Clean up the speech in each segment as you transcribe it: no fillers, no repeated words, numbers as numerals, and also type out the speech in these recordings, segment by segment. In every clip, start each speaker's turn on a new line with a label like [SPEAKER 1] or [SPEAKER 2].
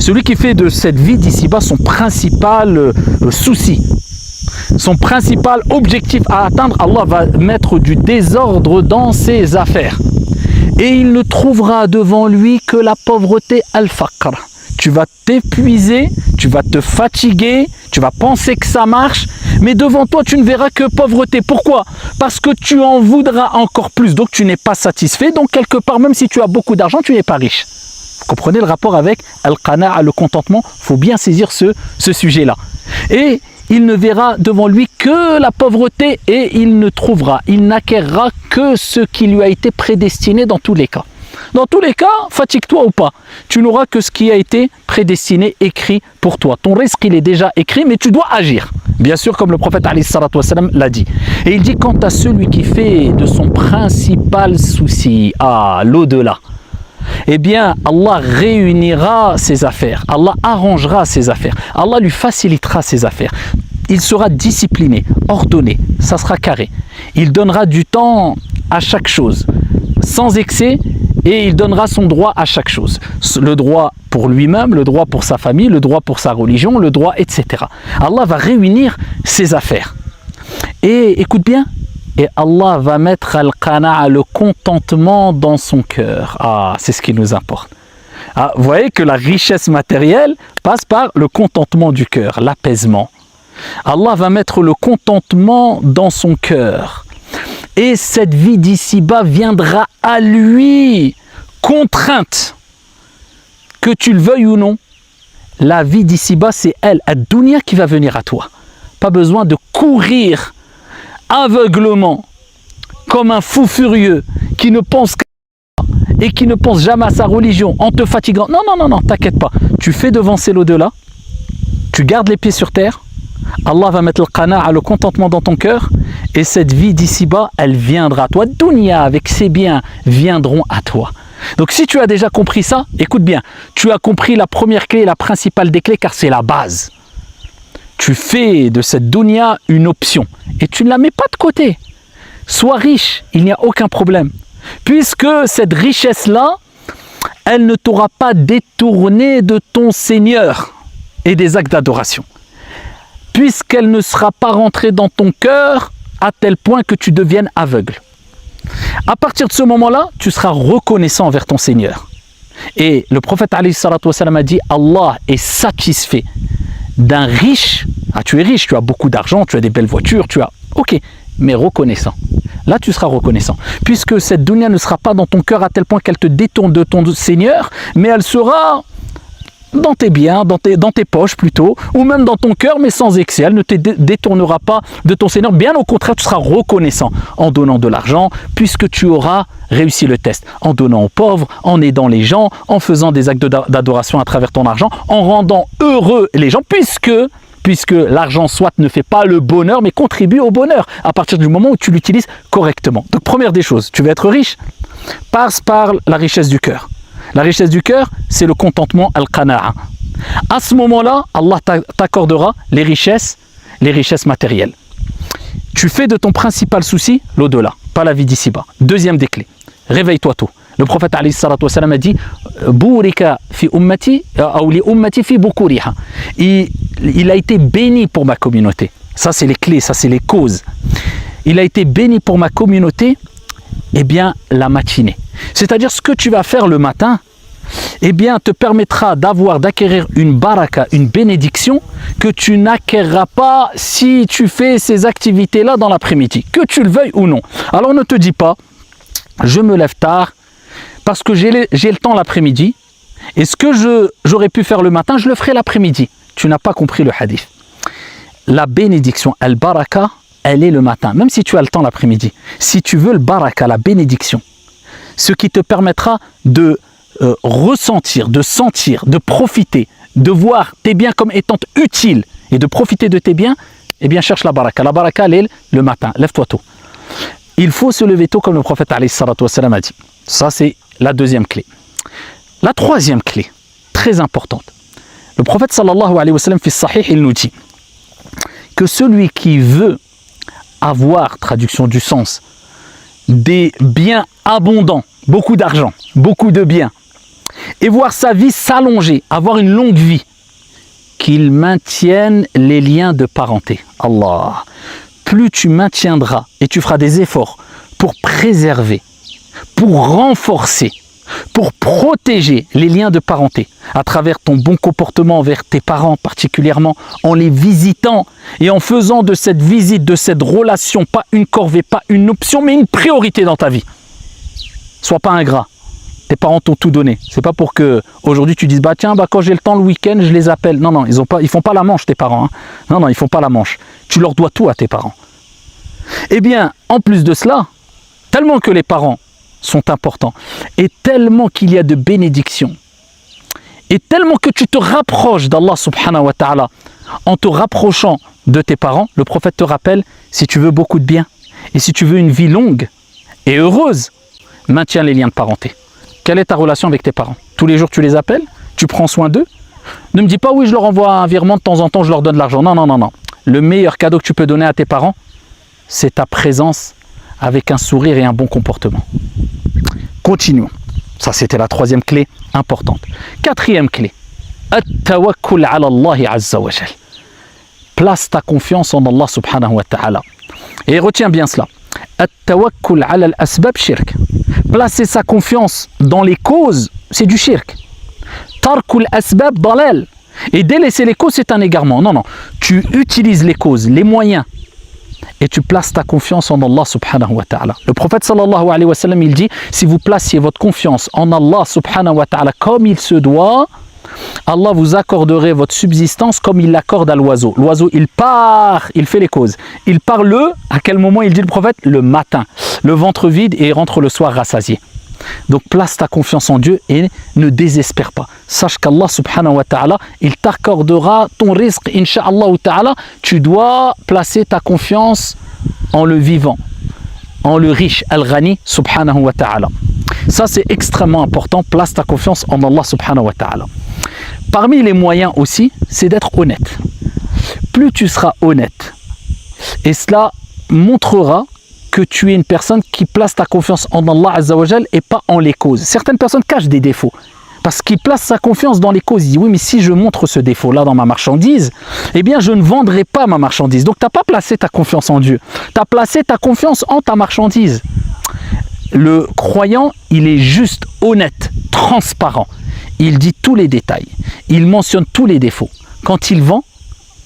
[SPEAKER 1] Celui qui fait de cette vie d'ici-bas son principal souci, son principal objectif à atteindre, Allah va mettre du désordre dans ses affaires. Et il ne trouvera devant lui que la pauvreté al-faqr. Tu vas t'épuiser, tu vas te fatiguer, tu vas penser que ça marche, mais devant toi tu ne verras que pauvreté. Pourquoi? Parce que tu en voudras encore plus, donc tu n'es pas satisfait, donc quelque part, même si tu as beaucoup d'argent, tu n'es pas riche. Vous comprenez le rapport avec al-qana'a, le contentement? Il faut bien saisir ce sujet-là. Et il ne verra devant lui que la pauvreté et il ne trouvera, il n'acquérera que ce qui lui a été prédestiné dans tous les cas. Dans tous les cas, fatigue-toi ou pas, tu n'auras que ce qui a été prédestiné, écrit pour toi. Ton risque, il est déjà écrit, mais tu dois agir. Bien sûr, comme le prophète alayhi salatu wassalam l'a dit. Et il dit, quant à celui qui fait de son principal souci à l'au-delà, eh bien, Allah réunira ses affaires. Allah arrangera ses affaires. Allah lui facilitera ses affaires. Il sera discipliné, ordonné, ça sera carré. Il donnera du temps à chaque chose, sans excès, et il donnera son droit à chaque chose. Le droit pour lui-même, le droit pour sa famille, le droit pour sa religion, le droit, etc. Allah va réunir ses affaires. Et écoute bien, et Allah va mettre al-qana'a, le contentement dans son cœur. Ah, c'est ce qui nous importe. Ah, vous voyez que la richesse matérielle passe par le contentement du cœur, l'apaisement. Allah va mettre le contentement dans son cœur. Et cette vie d'ici-bas viendra à lui, contrainte, que tu le veuilles ou non. La vie d'ici-bas, c'est elle, ad-dunya, qui va venir à toi. Pas besoin de courir aveuglement, comme un fou furieux, qui ne pense qu'à et qui ne pense jamais à sa religion, en te fatiguant. Non, non, non, non, t'inquiète pas. Tu fais devancer l'au-delà, tu gardes les pieds sur terre, Allah va mettre le qana'a, le contentement dans ton cœur, et cette vie d'ici-bas, elle viendra à toi. Dunya, avec ses biens, viendront à toi. Donc si tu as déjà compris ça, écoute bien, tu as compris la première clé, la principale des clés, car c'est la base. Tu fais de cette dunya une option, et tu ne la mets pas de côté. Sois riche, il n'y a aucun problème. Puisque cette richesse-là, elle ne t'aura pas détourné de ton Seigneur et des actes d'adoration. Puisqu'elle ne sera pas rentrée dans ton cœur à tel point que tu deviennes aveugle. À partir de ce moment-là, tu seras reconnaissant envers ton Seigneur. Et le prophète alayhi salatu wassalam a dit, Allah est satisfait d'un riche. Ah, tu es riche, tu as beaucoup d'argent, tu as des belles voitures, tu as... Ok, mais reconnaissant. Là, tu seras reconnaissant. Puisque cette dunya ne sera pas dans ton cœur à tel point qu'elle te détourne de ton Seigneur, mais elle sera dans tes biens, dans tes poches plutôt, ou même dans ton cœur, mais sans excès. Elle ne te détournera pas de ton Seigneur. Bien au contraire, tu seras reconnaissant en donnant de l'argent, puisque tu auras réussi le test. En donnant aux pauvres, en aidant les gens, en faisant des actes d'adoration à travers ton argent, en rendant heureux les gens, puisque l'argent soit ne fait pas le bonheur, mais contribue au bonheur à partir du moment où tu l'utilises correctement. Donc première des choses, tu veux être riche, passe par la richesse du cœur. La richesse du cœur, c'est le contentement al-qana'a. À ce moment-là, Allah t'accordera les richesses matérielles. Tu fais de ton principal souci l'au-delà, pas la vie d'ici-bas. Deuxième des clés, réveille-toi tôt. Le prophète alayhi salatu wassalam a dit Bourika fi ummati ou li ummati fi bukuriha. Il a été béni pour ma communauté. Ça c'est les clés, ça c'est les causes. Il a été béni pour ma communauté, eh bien la matinée. C'est-à-dire ce que tu vas faire le matin, eh bien te permettra d'acquérir une baraka, une bénédiction que tu n'acquerras pas si tu fais ces activités-là dans l'après-midi, que tu le veuilles ou non. Alors ne te dis pas, je me lève tard, parce que j'ai le temps l'après-midi, et ce que j'aurais pu faire le matin, je le ferai l'après-midi. Tu n'as pas compris le hadith. La bénédiction, al-baraka, elle est le matin, même si tu as le temps l'après-midi. Si tu veux le baraka, la bénédiction, ce qui te permettra de ressentir, de sentir, de profiter, de voir tes biens comme étant utiles, et de profiter de tes biens, eh bien cherche la baraka. La baraka, elle est le matin, lève-toi tôt. Il faut se lever tôt comme le prophète alayhi salatu wassalam a dit. Ça c'est la deuxième clé. La troisième clé, très importante. Le prophète sallallahu alayhi wa sallam fi sahih, il nous dit que celui qui veut avoir, traduction du sens, des biens abondants, beaucoup d'argent, beaucoup de biens, et voir sa vie s'allonger, avoir une longue vie, qu'il maintienne les liens de parenté. Allah, plus tu maintiendras et tu feras des efforts pour préserver, pour renforcer, pour protéger les liens de parenté à travers ton bon comportement envers tes parents particulièrement, en les visitant et en faisant de cette visite, de cette relation, pas une corvée, pas une option, mais une priorité dans ta vie. Sois pas ingrat. Tes parents t'ont tout donné. C'est pas pour que aujourd'hui tu dises quand j'ai le temps le week-end, je les appelle. Non, ils font pas la manche tes parents. Hein. Non, ils font pas la manche. Tu leur dois tout à tes parents. Eh bien, en plus de cela, tellement que les parents sont importants et tellement qu'il y a de bénédictions et tellement que tu te rapproches d'Allah subhanahu wa ta'ala en te rapprochant de tes parents, le prophète te rappelle, si tu veux beaucoup de bien et si tu veux une vie longue et heureuse, maintiens les liens de parenté. Quelle est ta relation avec tes parents? Tous les jours tu les appelles? Tu prends soin d'eux? Ne me dis pas oui, je leur envoie un virement de temps en temps, je leur donne de l'argent. Non. Le meilleur cadeau que tu peux donner à tes parents, c'est ta présence avec un sourire et un bon comportement. Continuons. Ça, c'était la troisième clé importante. Quatrième clé. At-tawakkul ala Allah azza wa jal. Place ta confiance en Allah subhanahu wa ta'ala. Et retiens bien cela. At-tawakkul ala al-asbab shirk. Placer sa confiance dans les causes, c'est du shirk. Tarkul asbab dalal. Et délaisser les causes, c'est un égarement. Non. Tu utilises les causes, les moyens, et tu places ta confiance en Allah subhanahu wa ta'ala. Le prophète sallallahu alayhi wa sallam, il dit, si vous placiez votre confiance en Allah subhanahu wa ta'ala comme il se doit, Allah vous accorderait votre subsistance comme il l'accorde à l'oiseau. L'oiseau, il part, il fait les causes. Il part à quel moment il dit le prophète? Le matin. Le ventre vide et il rentre le soir rassasié. Donc place ta confiance en Dieu et ne désespère pas. Sache qu'Allah subhanahu wa ta'ala, il t'accordera ton risque, insha'Allah ta'ala. Tu dois placer ta confiance en le vivant, en le riche, al-ghani subhanahu wa ta'ala. Ça c'est extrêmement important, place ta confiance en Allah subhanahu wa ta'ala. Parmi les moyens aussi, c'est d'être honnête. Plus tu seras honnête, et cela montrera que tu es une personne qui place ta confiance en Allah Azza wa Jal et pas en les causes. Certaines personnes cachent des défauts parce qu'ils placent sa confiance dans les causes. Ils disent oui, mais si je montre ce défaut-là dans ma marchandise, eh bien je ne vendrai pas ma marchandise. Donc tu n'as pas placé ta confiance en Dieu. Tu as placé ta confiance en ta marchandise. Le croyant, il est juste honnête, transparent. Il dit tous les détails. Il mentionne tous les défauts quand il vend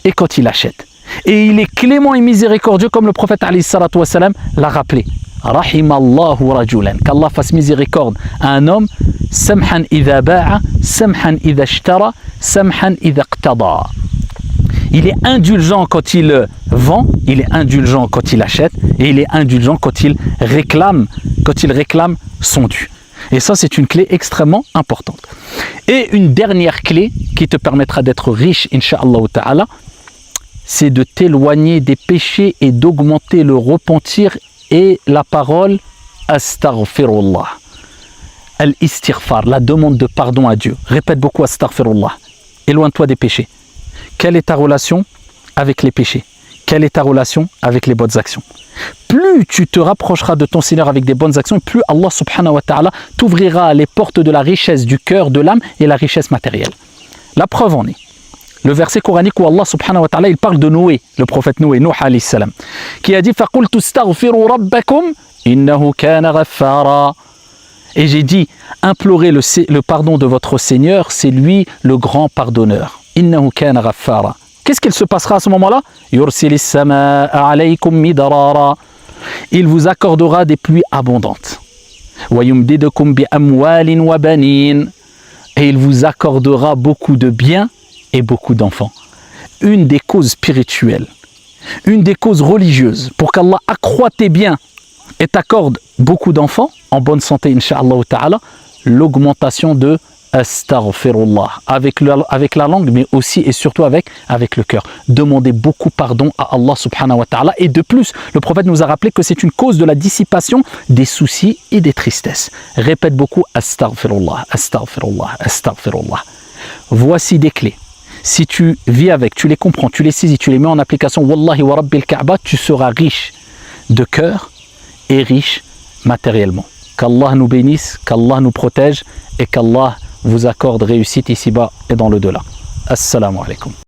[SPEAKER 1] et quand il achète. Et il est clément et miséricordieux comme le prophète alayhi salatu wa salam l'a rappelé. Rahimallahu rajulan. Qu'Allah fasse miséricorde à un homme. Samhan idha ba'a, samhan idha ishtara, samhan idha iqtada. Il est indulgent quand il vend, il est indulgent quand il achète et il est indulgent quand il réclame son dû. Et ça, c'est une clé extrêmement importante. Et une dernière clé qui te permettra d'être riche, insha'Allah ta'ala, c'est de t'éloigner des péchés et d'augmenter le repentir et la parole astaghfirullah. Al-istighfar, la demande de pardon à Dieu. Répète beaucoup astaghfirullah. Éloigne-toi des péchés. Quelle est ta relation avec les péchés? Quelle est ta relation avec les bonnes actions? Plus tu te rapprocheras de ton Seigneur avec des bonnes actions, plus Allah subhanahu wa ta'ala t'ouvrira les portes de la richesse du cœur, de l'âme et la richesse matérielle. La preuve en est le verset coranique où Allah subhanahu wa ta'ala il parle de Noé, le prophète Noé, Nuh alayhi salam, qui a dit فَقُلْتُ اسْتَغْفِرُوا رَبَّكُمْ إِنَّهُ كَانَ غَفَّارًا. Et j'ai dit, implorez le pardon de votre Seigneur, c'est lui le grand pardonneur. إِنَّهُ كَانَ غَفَّارًا. Qu'est-ce qu'il se passera à ce moment-là? يُرْسِلِ السَّمَاءَ عَلَيْكُمْ مِدْرَارًا. Il vous accordera des pluies abondantes. وَيُمْدِدُكُمْ بِأَمْوَالٍ وَبَنِينَ. Et il vous accordera beaucoup de biens et beaucoup d'enfants. Une des causes spirituelles, une des causes religieuses pour qu'Allah accroît tes biens et t'accorde beaucoup d'enfants en bonne santé, insha'Allah ta'ala, l'augmentation de astaghfirullah avec la langue, mais aussi et surtout avec le cœur. Demandez beaucoup pardon à Allah subhanahu wa ta'ala. Et de plus, le prophète nous a rappelé que c'est une cause de la dissipation des soucis et des tristesses. Répète beaucoup astaghfirullah, astaghfirullah, astaghfirullah. Voici des clés. Si tu vis avec, tu les comprends, tu les saisis, tu les mets en application, wallahi wa rabbil Kaaba, tu seras riche de cœur et riche matériellement. Qu'Allah nous bénisse, qu'Allah nous protège et qu'Allah vous accorde réussite ici-bas et dans le delà. Assalamu alaikum.